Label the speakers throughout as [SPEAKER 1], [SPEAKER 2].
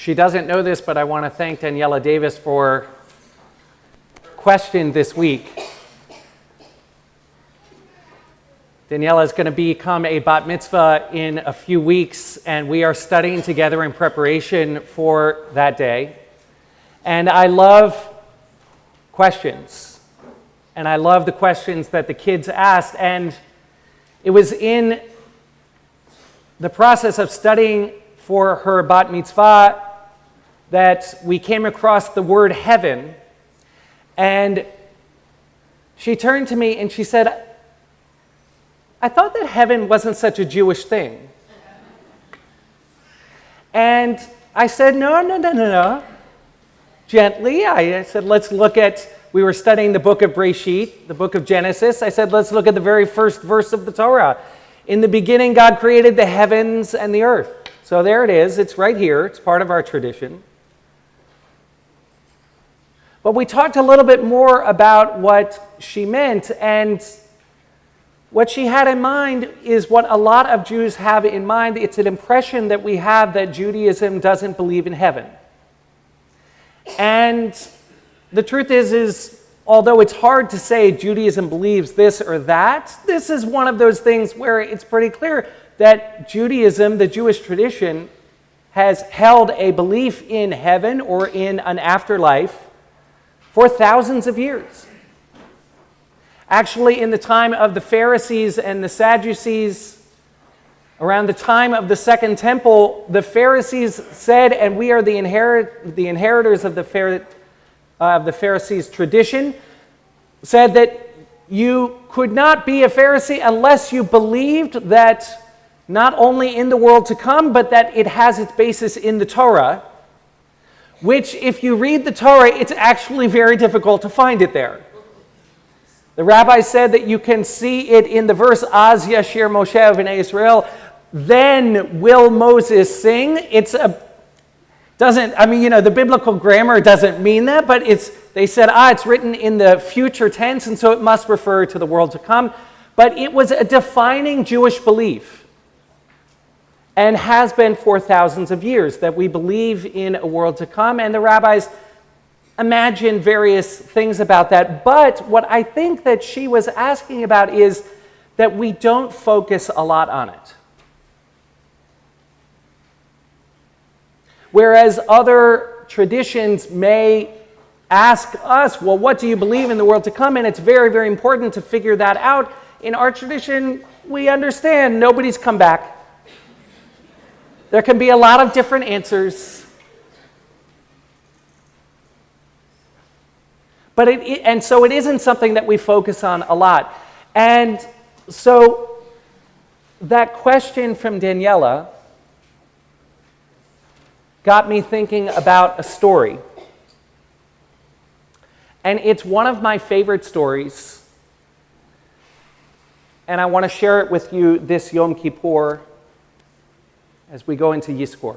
[SPEAKER 1] She doesn't know this, but I want to thank Daniela Davis for question this week. Daniela is going to become a bat mitzvah in a few weeks, and we are studying together in preparation for that day. And I love questions, and I love the questions that the kids asked. And it was in the process of studying for her bat mitzvah that we came across the word heaven. And she turned to me and she said, I thought that heaven wasn't such a Jewish thing. And I said, no. Gently, I said, let's look at, we were studying the book of Breshit, the book of Genesis. I said, let's look at the very first verse of the Torah. In the beginning, God created the heavens and the earth. So there it is. It's right here. It's part of our tradition. But we talked a little bit more about what she meant, and what she had in mind is what a lot of Jews have in mind. It's an impression that we have that Judaism doesn't believe in heaven. And the truth is although it's hard to say Judaism believes this or that, this is one of those things where it's pretty clear that Judaism, the Jewish tradition, has held a belief in heaven or in an afterlife for thousands of years. Actually, in the time of the Pharisees and the Sadducees, around the time of the Second Temple, the Pharisees said, and we are the inheritors of the Pharisees' tradition, said that you could not be a Pharisee unless you believed that not only in the world to come, but that it has its basis in the Torah, which, if you read the Torah, it's actually very difficult to find it there. The Rabbi said that you can see it in the verse, Az Yashir Moshe V'nei Israel, then will Moses sing. The biblical grammar doesn't mean that, but they said, it's written in the future tense, and so it must refer to the world to come. But it was a defining Jewish belief, and has been for thousands of years, that we believe in a world to come, and the rabbis imagine various things about that. But what I think that she was asking about is that we don't focus a lot on it. Whereas other traditions may ask us, well, what do you believe in the world to come? And it's very, very important to figure that out. In our tradition, we understand nobody's come back. There can be a lot of different answers. But so it isn't something that we focus on a lot. And so that question from Daniela got me thinking about a story. And it's one of my favorite stories. And I want to share it with you this Yom Kippur as we go into Yizkor.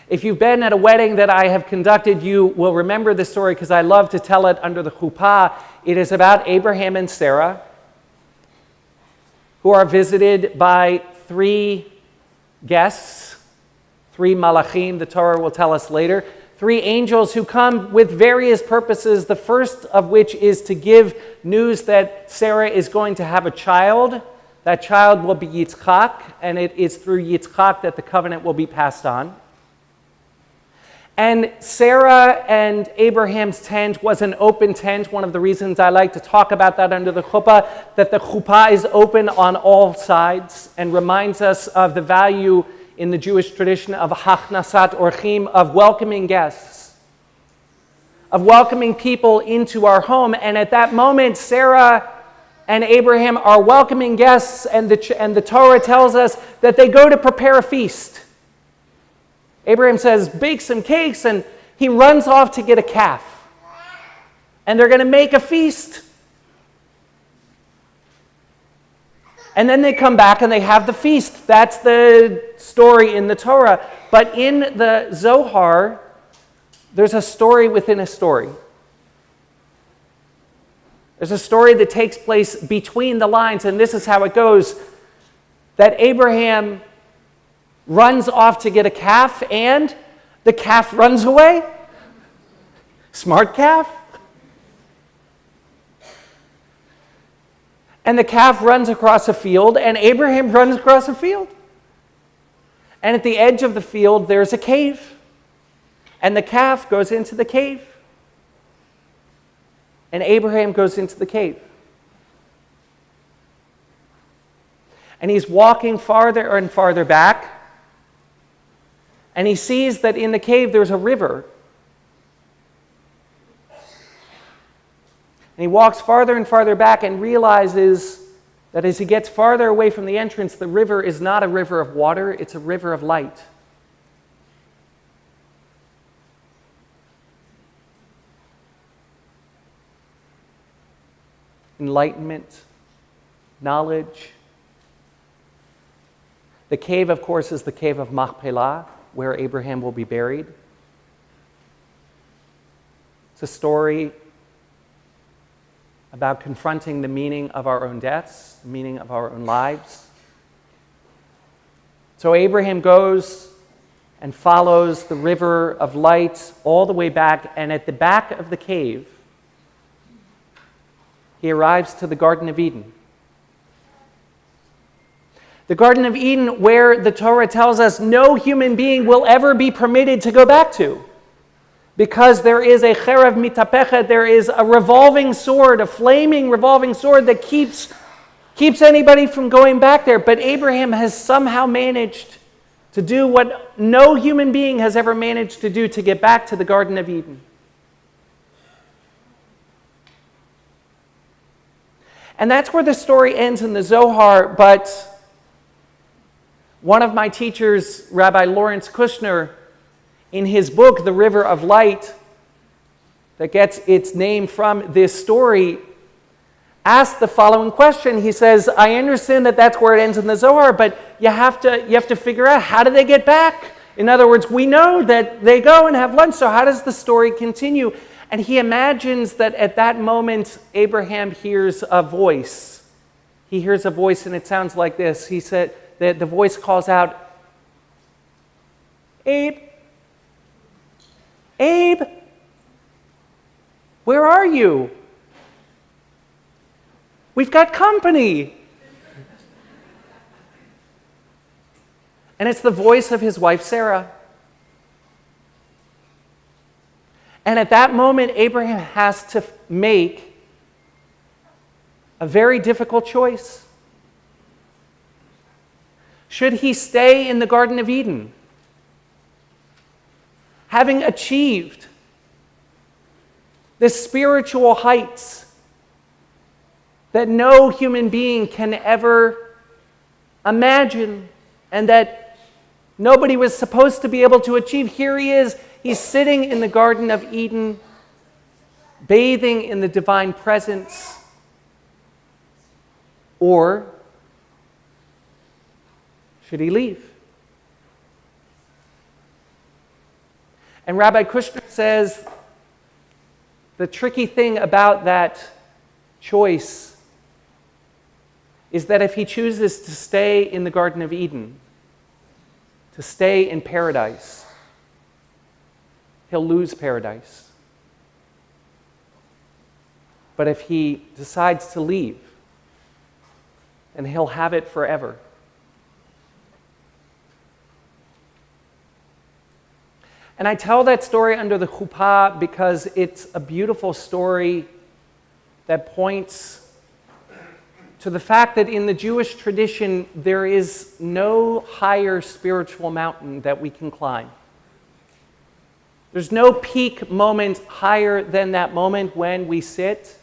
[SPEAKER 1] If you've been at a wedding that I have conducted, you will remember this story because I love to tell it under the chuppah. It is about Abraham and Sarah, who are visited by three guests, three malachim, the Torah will tell us later, three angels who come with various purposes, the first of which is to give news that Sarah is going to have a child. That child will be Yitzchak, and it is through Yitzchak that the covenant will be passed on. And Sarah and Abraham's tent was an open tent. One of the reasons I like to talk about that under the chuppah, that the chuppah is open on all sides and reminds us of the value in the Jewish tradition of hachnasat orchim, of welcoming guests, of welcoming people into our home. And at that moment, Sarah and Abraham are welcoming guests, and the Torah tells us that they go to prepare a feast. Abraham says, bake some cakes, and he runs off to get a calf. And they're going to make a feast. And then they come back and they have the feast. That's the story in the Torah. But in the Zohar, there's a story within a story. There's a story that takes place between the lines, and this is how it goes. That Abraham runs off to get a calf, and the calf runs away. Smart calf. And the calf runs across a field, and Abraham runs across a field. And at the edge of the field, there's a cave. And the calf goes into the cave. And Abraham goes into the cave. And he's walking farther and farther back. And he sees that in the cave there's a river. And he walks farther and farther back and realizes that as he gets farther away from the entrance, the river is not a river of water, it's a river of light. Enlightenment, knowledge. The cave, of course, is the cave of Machpelah, where Abraham will be buried. It's a story about confronting the meaning of our own deaths, the meaning of our own lives. So Abraham goes and follows the river of light all the way back, and at the back of the cave, he arrives to the Garden of Eden. The Garden of Eden, where the Torah tells us no human being will ever be permitted to go back to. Because there is a cherev mitapechet, there is a revolving sword, a flaming revolving sword that keeps anybody from going back there. But Abraham has somehow managed to do what no human being has ever managed to do, to get back to the Garden of Eden. And that's where the story ends in the Zohar, but one of my teachers, Rabbi Lawrence Kushner, in his book, The River of Light, that gets its name from this story, asked the following question. He says, I understand that that's where it ends in the Zohar, but you have to figure out, how do they get back? In other words, we know that they go and have lunch, so how does the story continue? And he imagines that at that moment, Abraham hears a voice. He hears a voice, and it sounds like this. He said that the voice calls out, Abe, Abe, where are you? We've got company. And it's the voice of his wife, Sarah. And at that moment, Abraham has to make a very difficult choice. Should he stay in the Garden of Eden, having achieved the spiritual heights that no human being can ever imagine and that nobody was supposed to be able to achieve? Here he is. He's sitting in the Garden of Eden, bathing in the divine presence. Or should he leave? And Rabbi Kushner says the tricky thing about that choice is that if he chooses to stay in the Garden of Eden, to stay in paradise, he'll lose paradise. But if he decides to leave, then he'll have it forever. And I tell that story under the chuppah because it's a beautiful story that points to the fact that in the Jewish tradition, there is no higher spiritual mountain that we can climb. There's no peak moment higher than that moment when we sit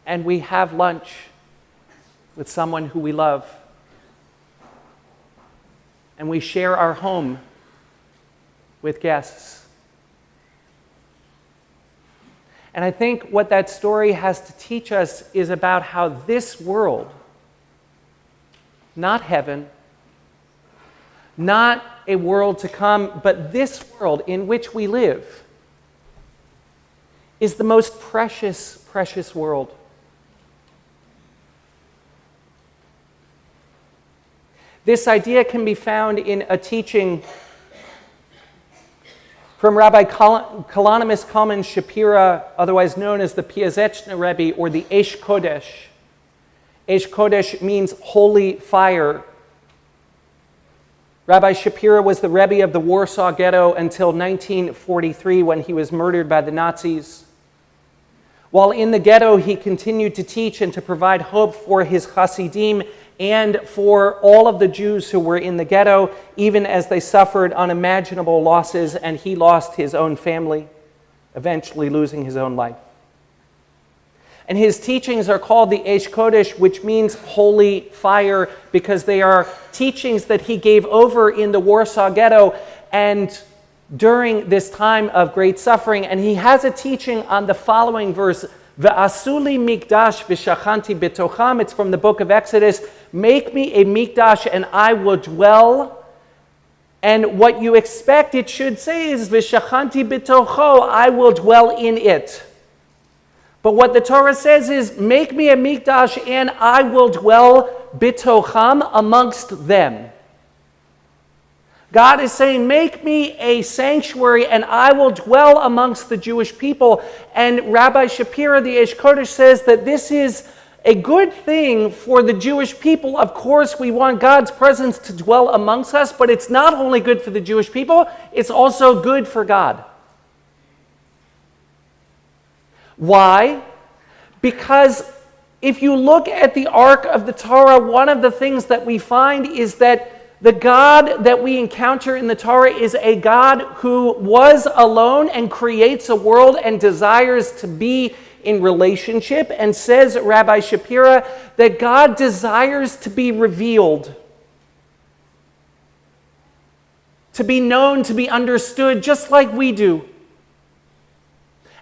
[SPEAKER 1] and we have lunch with someone who we love, and we share our home with guests. And I think what that story has to teach us is about how this world, not heaven, not a world to come, but this world in which we live, is the most precious, precious world. This idea can be found in a teaching from Rabbi Kalonymus Kalman Shapira, otherwise known as the Preciousness Rebbe, or the Eish Kodesh. Eish Kodesh means holy fire. Rabbi Shapira was the Rebbe of the Warsaw Ghetto until 1943, when he was murdered by the Nazis. While in the ghetto, he continued to teach and to provide hope for his Hasidim and for all of the Jews who were in the ghetto, even as they suffered unimaginable losses, and he lost his own family, eventually losing his own life. And his teachings are called the Eish Kodesh, which means holy fire, because they are teachings that he gave over in the Warsaw Ghetto and during this time of great suffering. And he has a teaching on the following verse, Ve'asuli mikdash v'shachanti betocham. It's from the book of Exodus. Make me a mikdash and I will dwell. And what you expect it should say is v'shachanti betocho, I will dwell in it. But what the Torah says is, make me a mikdash and I will dwell bitocham, amongst them. God is saying, make me a sanctuary and I will dwell amongst the Jewish people. And Rabbi Shapira, the Eish Kodesh, says that this is a good thing for the Jewish people. Of course, we want God's presence to dwell amongst us, but it's not only good for the Jewish people, it's also good for God. Why? Because if you look at the Ark of the Torah, one of the things that we find is that the God that we encounter in the Torah is a God who was alone and creates a world and desires to be in relationship. And says Rabbi Shapira that God desires to be revealed, to be known, to be understood, just like we do.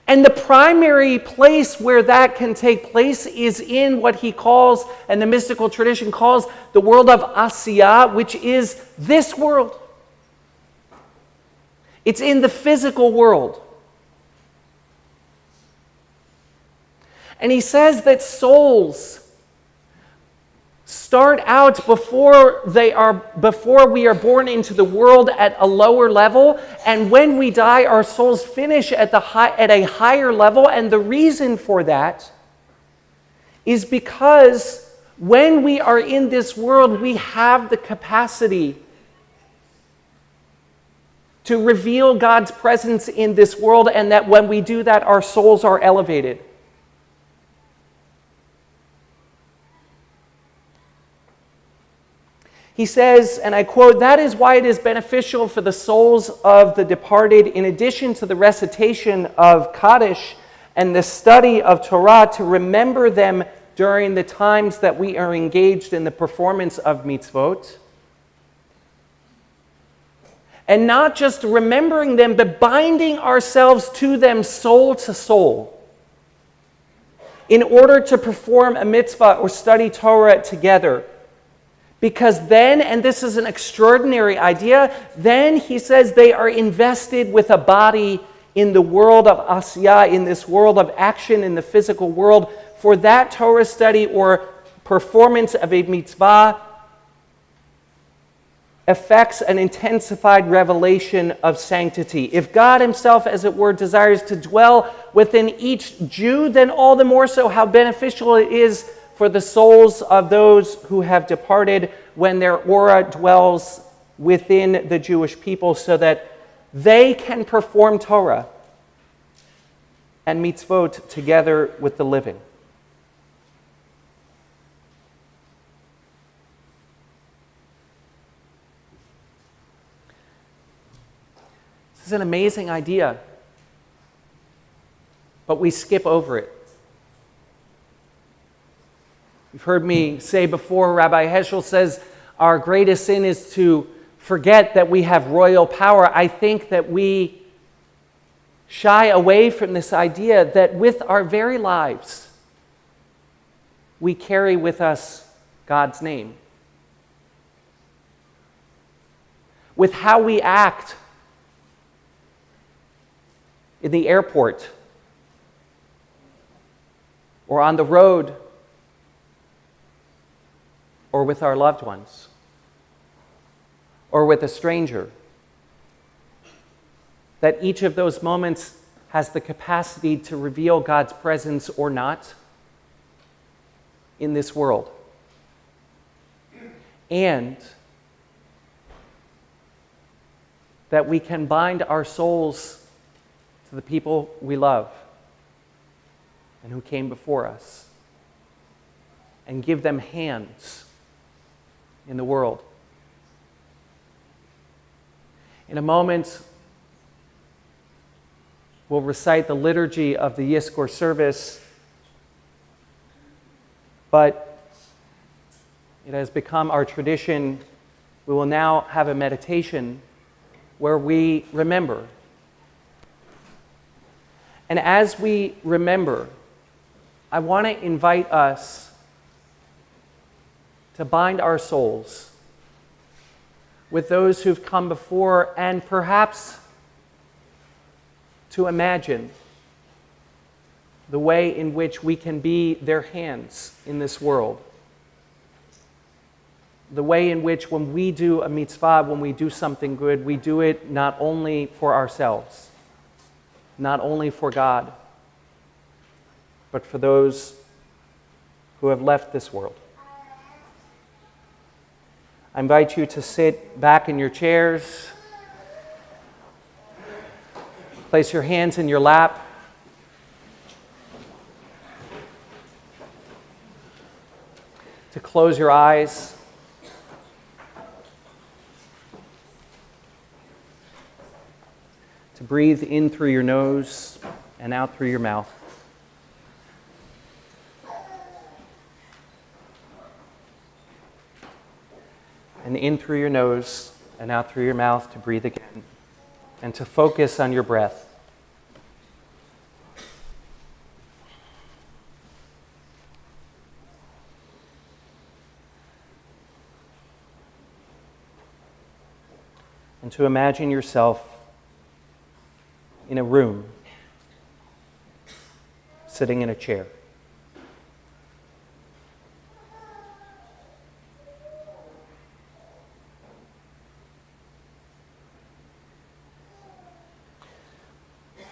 [SPEAKER 1] And the primary place where that can take place is in what he calls, and the mystical tradition calls, the world of Asiyah, which is this world. It's in the physical world. And he says that souls start out before we are born into the world at a lower level, and when we die, our souls finish at a higher level. And the reason for that is because when we are in this world, we have the capacity to reveal God's presence in this world, and that when we do that, our souls are elevated. He says, and I quote, "That is why it is beneficial for the souls of the departed, in addition to the recitation of Kaddish and the study of Torah, to remember them during the times that we are engaged in the performance of mitzvot. And not just remembering them, but binding ourselves to them soul to soul, in order to perform a mitzvah or study Torah together. Because then, and this is an extraordinary idea, then he says they are invested with a body in the world of Asiyah, in this world of action, in the physical world, for that Torah study or performance of a mitzvah affects an intensified revelation of sanctity. If God himself, as it were, desires to dwell within each Jew, then all the more so how beneficial it is for the souls of those who have departed when their aura dwells within the Jewish people, so that they can perform Torah and mitzvot together with the living." This is an amazing idea, but we skip over it. You've heard me say before, Rabbi Heschel says our greatest sin is to forget that we have royal power. I think that we shy away from this idea that with our very lives, we carry with us God's name. With how we act in the airport or on the road or with our loved ones. or with a stranger. That each of those moments has the capacity to reveal God's presence or not in this world. And that we can bind our souls to the people we love and who came before us and give them hands in the world. In a moment, we'll recite the liturgy of the Yizkor service, but it has become our tradition. We will now have a meditation where we remember. And as we remember, I want to invite us to bind our souls with those who've come before, and perhaps to imagine the way in which we can be their hands in this world. The way in which when we do a mitzvah, when we do something good, we do it not only for ourselves, not only for God, but for those who have left this world. I invite you to sit back in your chairs. Place your hands in your lap. To close your eyes. To breathe in through your nose and out through your mouth. And in through your nose and out through your mouth to breathe again. And to focus on your breath. And to imagine yourself in a room, sitting in a chair.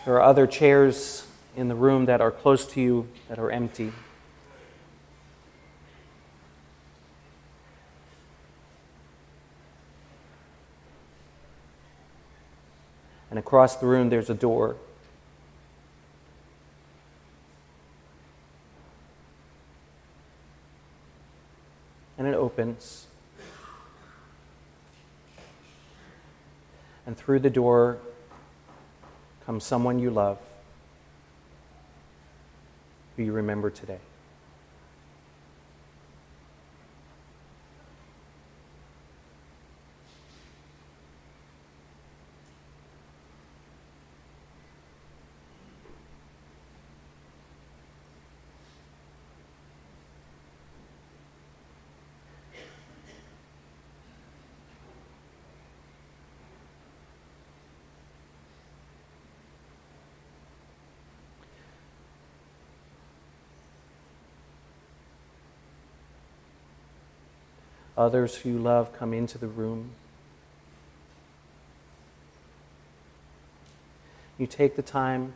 [SPEAKER 1] There are other chairs in the room that are close to you that are empty. And across the room there's a door. And it opens. And through the door comes someone you love, who you remember today. Others who you love come into the room. You take the time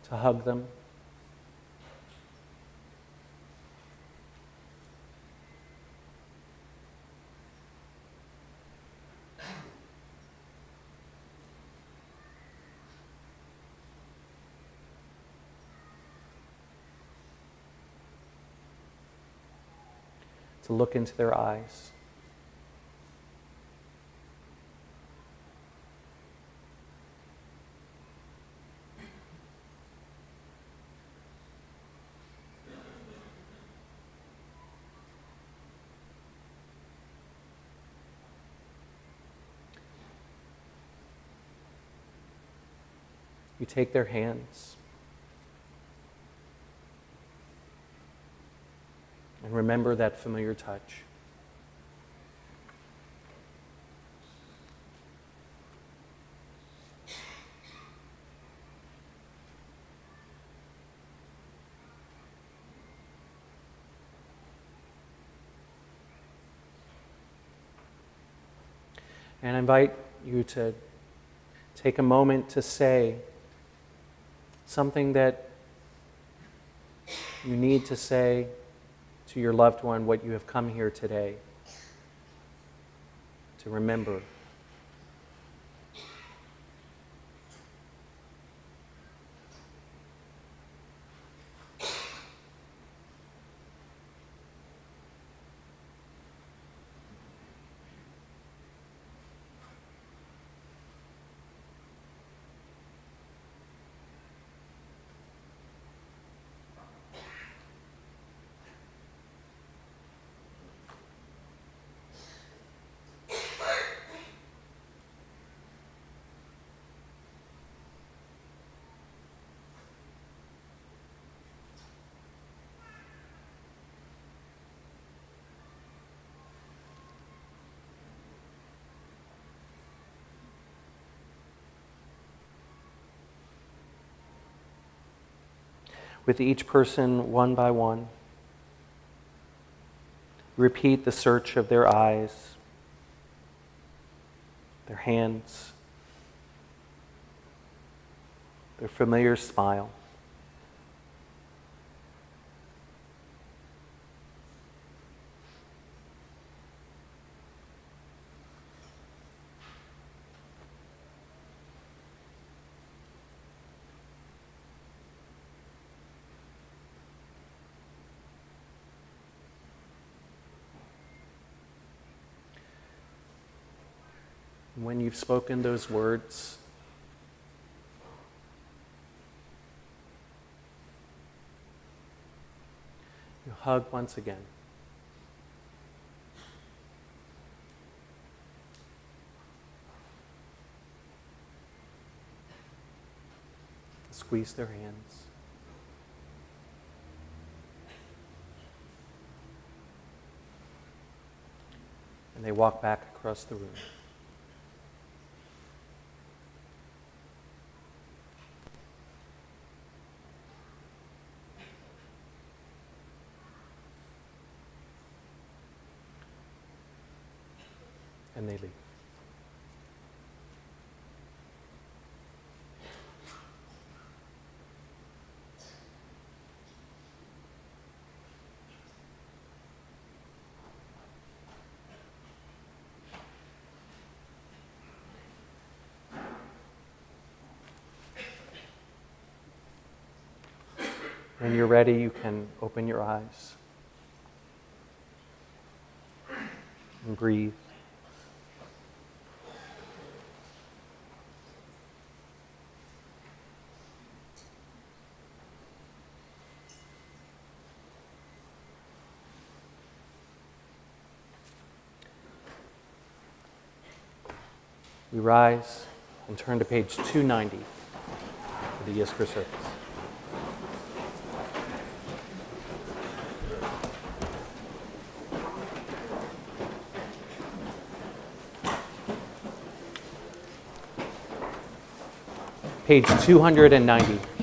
[SPEAKER 1] to hug them. To look into their eyes. You take their hands. And remember that familiar touch. And I invite you to take a moment to say something that you need to say to your loved one, what you have come here today to remember. With each person, one by one, repeat the search of their eyes, their hands, their familiar smile. When you've spoken those words, you hug once again. Squeeze their hands. And they walk back across the room. And they leave. When you're ready, you can open your eyes and breathe. We rise and turn to page 290 of the Yiskra Circus. Page 290.